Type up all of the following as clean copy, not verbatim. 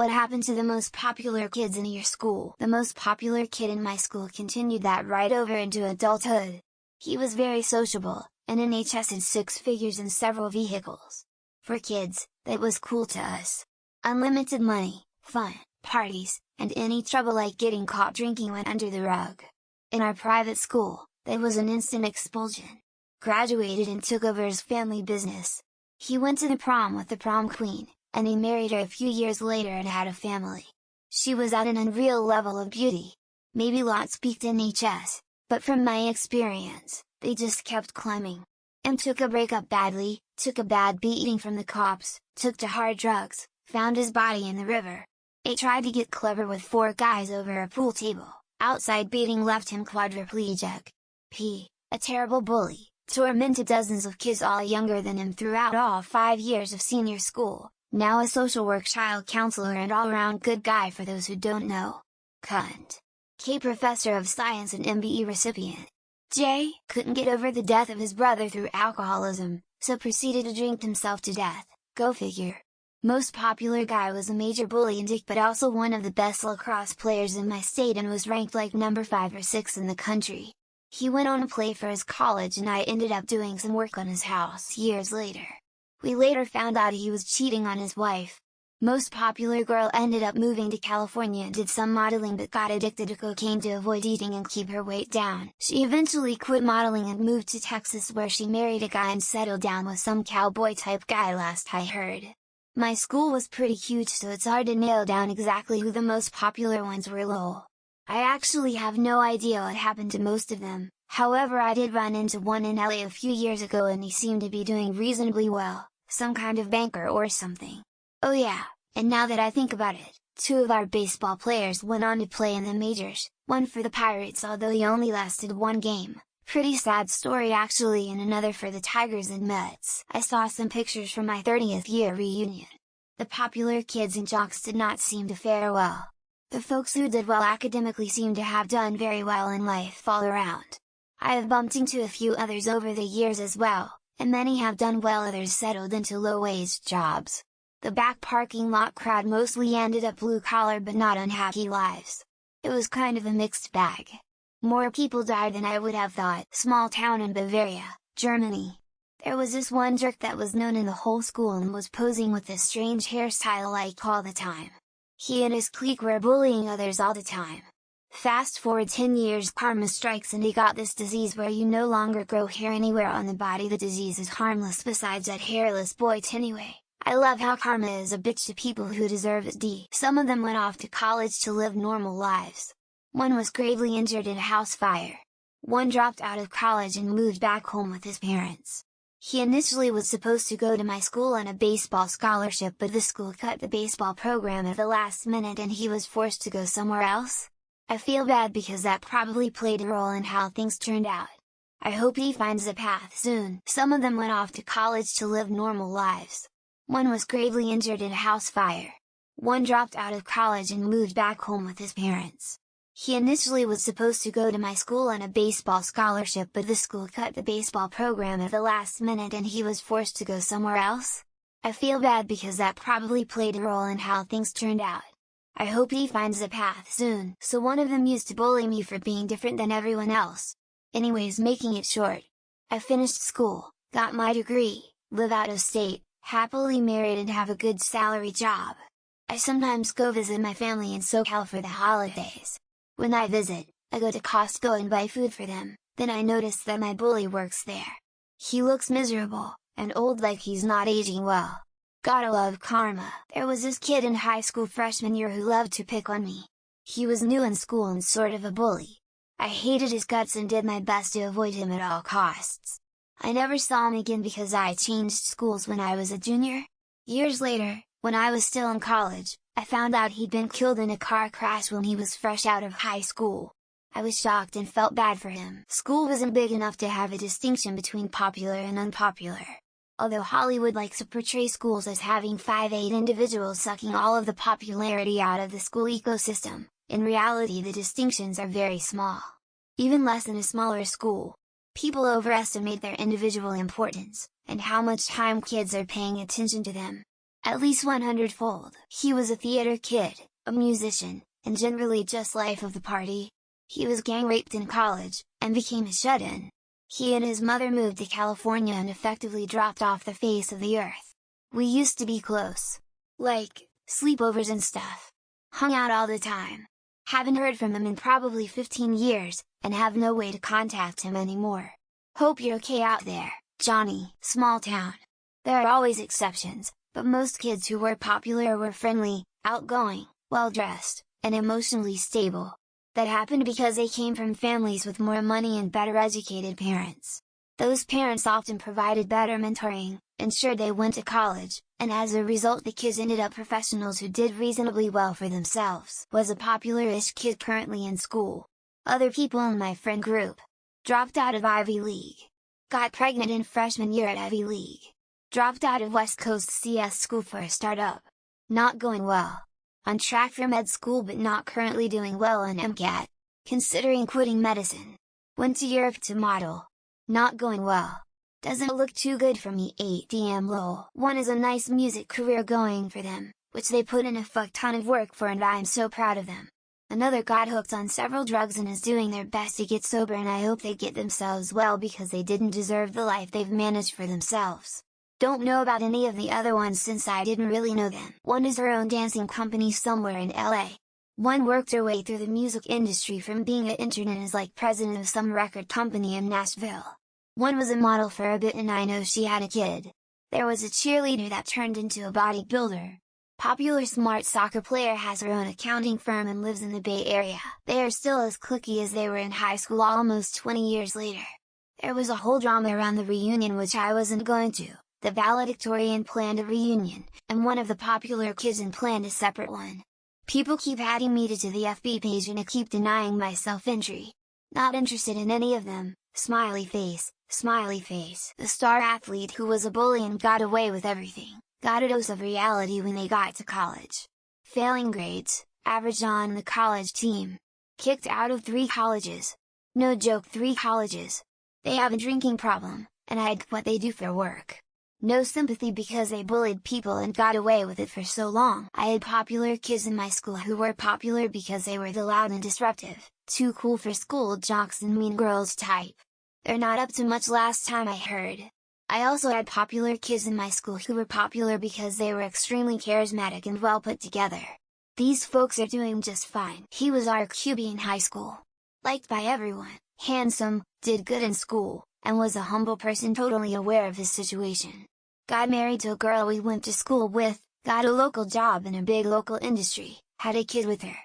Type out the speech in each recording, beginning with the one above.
What happened to the most popular kids in your school? The most popular kid in my school continued that right over into adulthood. He was very sociable, and NHS'd six figures and several vehicles. For kids, that was cool to us. Unlimited money, fun, parties, and any trouble like getting caught drinking went under the rug. In our private school, that was an instant expulsion. Graduated and took over his family business. He went to the prom with the prom queen, and he married her a few years later and had a family. She was at an unreal level of beauty. Maybe lots peaked in NHS, but from my experience, they just kept climbing. And took a breakup badly, took a bad beating from the cops, took to hard drugs, found his body in the river. A tried to get clever with four guys over a pool table, outside beating left him quadriplegic. A terrible bully, tormented dozens of kids all younger than him throughout all 5 years of senior school, now a social work child counselor and all-around good guy for those who don't know. Cunt. K. Professor of Science and MBE recipient. J. Couldn't get over the death of his brother through alcoholism, so proceeded to drink himself to death, go figure. Most popular guy was a major bully and dick but also one of the best lacrosse players in my state and was ranked like number 5 or 6 in the country. He went on to play for his college and I ended up doing some work on his house years later. We later found out he was cheating on his wife. Most popular girl ended up moving to California and did some modeling but got addicted to cocaine to avoid eating and keep her weight down. She eventually quit modeling and moved to Texas where she married a guy and settled down with some cowboy type guy last I heard. My school was pretty huge so it's hard to nail down exactly who the most popular ones were lol. I actually have no idea what happened to most of them, however I did run into one in LA a few years ago and he seemed to be doing reasonably well, some kind of banker or something. Oh yeah, and now that I think about it, 2 of our baseball players went on to play in the majors, one for the Pirates although he only lasted 1 game, pretty sad story actually, and another for the Tigers and Mets. I saw some pictures from my 30th year reunion. The popular kids and jocks did not seem to fare well. The folks who did well academically seem to have done very well in life all around. I have bumped into a few others over the years as well, and many have done well, others settled into low-wage jobs. The back parking lot crowd mostly ended up blue-collar but not unhappy lives. It was kind of a mixed bag. More people died than I would have thought. Small town in Bavaria, Germany. There was this one jerk that was known in the whole school and was posing with this strange hairstyle like all the time. He and his clique were bullying others all the time. Fast forward 10 years, karma strikes and he got this disease where you no longer grow hair anywhere on the body. The disease is harmless besides that hairless boy anyway. I love how karma is a bitch to people who deserve it. Some of them went off to college to live normal lives. One was gravely injured in a house fire. One dropped out of college and moved back home with his parents. He initially was supposed to go to my school on a baseball scholarship but the school cut the baseball program at the last minute and he was forced to go somewhere else. I feel bad because that probably played a role in how things turned out. I hope he finds a path soon. Some of them went off to college to live normal lives. One was gravely injured in a house fire. One dropped out of college and moved back home with his parents. He initially was supposed to go to my school on a baseball scholarship but the school cut the baseball program at the last minute and he was forced to go somewhere else. I feel bad because that probably played a role in how things turned out. I hope he finds a path soon. So one of them used to bully me for being different than everyone else. Anyways, making it short. I finished school, got my degree, live out of state, happily married and have a good salary job. I sometimes go visit my family in SoCal for the holidays. When I visit, I go to Costco and buy food for them, then I notice that my bully works there. He looks miserable, and old like he's not aging well. Gotta love karma. There was this kid in high school freshman year who loved to pick on me. He was new in school and sort of a bully. I hated his guts and did my best to avoid him at all costs. I never saw him again because I changed schools when I was a junior. Years later, when I was still in college, I found out he'd been killed in a car crash when he was fresh out of high school. I was shocked and felt bad for him. School wasn't big enough to have a distinction between popular and unpopular. Although Hollywood likes to portray schools as having 5'8" individuals sucking all of the popularity out of the school ecosystem, in reality the distinctions are very small. Even less in a smaller school. People overestimate their individual importance, and how much time kids are paying attention to them. at least 100-fold. He was a theater kid, a musician, and generally just life of the party. He was gang raped in college, and became a shut-in. He and his mother moved to California and effectively dropped off the face of the earth. We used to be close. Like, sleepovers and stuff. Hung out all the time. Haven't heard from him in probably 15 years, and have no way to contact him anymore. Hope you're okay out there, Johnny. Small town. There are always exceptions, but most kids who were popular were friendly, outgoing, well-dressed, and emotionally stable. That happened because they came from families with more money and better educated parents. Those parents often provided better mentoring, ensured they went to college, and as a result the kids ended up professionals who did reasonably well for themselves. Was a popular-ish kid currently in school. Other people in my friend group. Dropped out of Ivy League. Got pregnant in freshman year at Ivy League. Dropped out of West Coast CS school for a startup. Not going well. On track for med school but not currently doing well in MCAT. Considering quitting medicine. Went to Europe to model. Not going well. Doesn't look too good for me. 8DM lol. One is a nice music career going for them, which they put in a fuck ton of work for and I'm so proud of them. Another got hooked on several drugs and is doing their best to get sober and I hope they get themselves well because they didn't deserve the life they've managed for themselves. Don't know about any of the other ones since I didn't really know them. One has her own dancing company somewhere in LA. One worked her way through the music industry from being an intern and is like president of some record company in Nashville. One was a model for a bit and I know she had a kid. There was a cheerleader that turned into a bodybuilder. Popular smart soccer player has her own accounting firm and lives in the Bay Area. They are still as cliquey as they were in high school almost 20 years later. There was a whole drama around the reunion which I wasn't going to. The valedictorian planned a reunion, and one of the popular kids planned a separate one. People keep adding me to the FB page and I keep denying myself entry. Not interested in any of them, smiley face, smiley face. The star athlete who was a bully and got away with everything, got a dose of reality when they got to college. Failing grades, average on the college team. Kicked out of 3 colleges. No joke, 3 colleges. They have a drinking problem, and hide what they do for work. No sympathy because they bullied people and got away with it for so long. I had popular kids in my school who were popular because they were the loud and disruptive, too cool for school jocks and mean girls type. They're not up to much last time I heard. I also had popular kids in my school who were popular because they were extremely charismatic and well put together. These folks are doing just fine. He was our QB in high school. Liked by everyone, handsome, did good in school, and was a humble person totally aware of his situation. Got married to a girl we went to school with, got a local job in a big local industry, had a kid with her.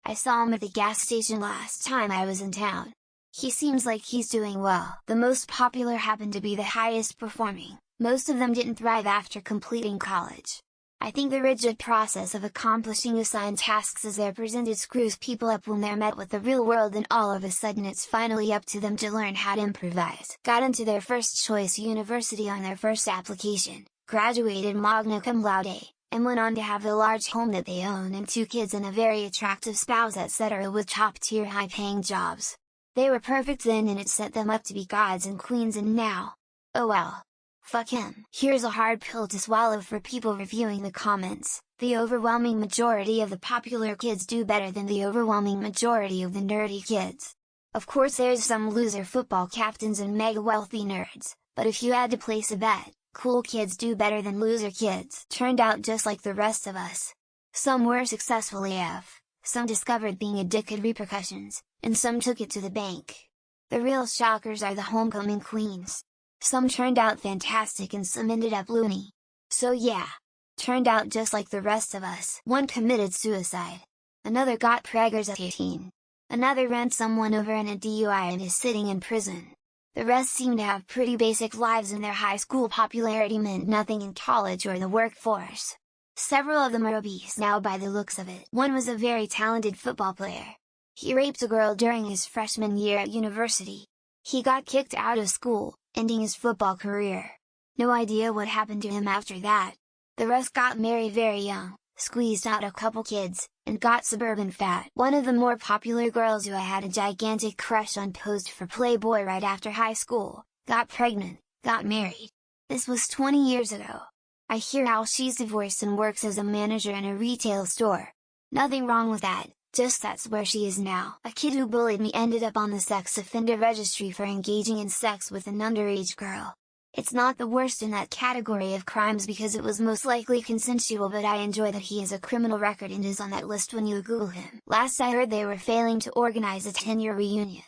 I saw him at the gas station last time I was in town. He seems like he's doing well. The most popular happened to be the highest performing, most of them didn't thrive after completing college. I think the rigid process of accomplishing assigned tasks as they're presented screws people up when they're met with the real world and all of a sudden it's finally up to them to learn how to improvise. Got into their first choice university on their first application, graduated magna cum laude, and went on to have the large home that they own and 2 kids and a very attractive spouse etc. with top-tier high-paying jobs. They were perfect then and it set them up to be gods and queens and now, oh well. Fuck him. Here's a hard pill to swallow for people reviewing the comments. The overwhelming majority of the popular kids do better than the overwhelming majority of the nerdy kids. Of course there's some loser football captains and mega wealthy nerds, but if you had to place a bet, cool kids do better than loser kids. Turned out just like the rest of us. Some were successful AF, some discovered being a dick had repercussions, and some took it to the bank. The real shockers are the homecoming queens. Some turned out fantastic and some ended up loony. So yeah. Turned out just like the rest of us. One committed suicide. Another got preggers at 18. Another ran someone over in a DUI and is sitting in prison. The rest seem to have pretty basic lives and their high school popularity meant nothing in college or the workforce. Several of them are obese now by the looks of it. One was a very talented football player. He raped a girl during his freshman year at university. He got kicked out of school, ending his football career. No idea what happened to him after that. The rest got married very young, squeezed out a couple kids, and got suburban fat. One of the more popular girls who I had a gigantic crush on posed for Playboy right after high school, got pregnant, got married. This was 20 years ago. I hear how she's divorced and works as a manager in a retail store. Nothing wrong with that, just that's where she is now. A kid who bullied me ended up on the sex offender registry for engaging in sex with an underage girl. It's not the worst in that category of crimes because it was most likely consensual, but I enjoy that he has a criminal record and is on that list when you Google him. Last I heard they were failing to organize a 10-year reunion.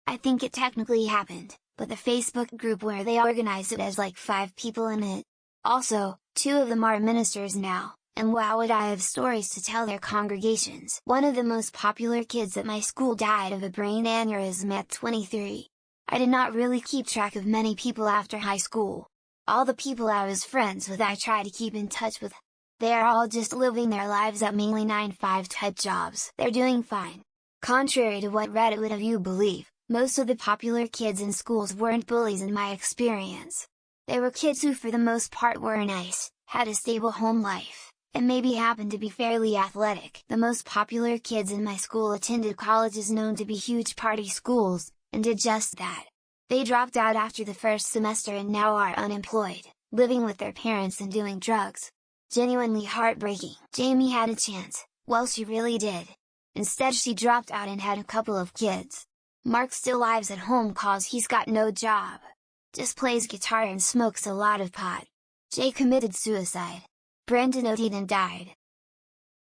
I think it technically happened, but the Facebook group where they organized it has like 5 people in it. Also, 2 of them are ministers now, and wow would I have stories to tell their congregations. One of the most popular kids at my school died of a brain aneurysm at 23. I did not really keep track of many people after high school. All the people I was friends with I try to keep in touch with. They are all just living their lives at mainly 9-to-5 type jobs. They're doing fine. Contrary to what Reddit would have you believe, most of the popular kids in schools weren't bullies in my experience. They were kids who for the most part were nice, had a stable home life, and maybe happened to be fairly athletic. The most popular kids in my school attended colleges known to be huge party schools, and did just that. They dropped out after the first semester and now are unemployed, living with their parents and doing drugs. Genuinely heartbreaking. Jamie had a chance, well she really did. Instead she dropped out and had a couple of kids. Mark still lives at home cause he's got no job. Just plays guitar and smokes a lot of pot. Jay committed suicide. Brendan OD'd and died.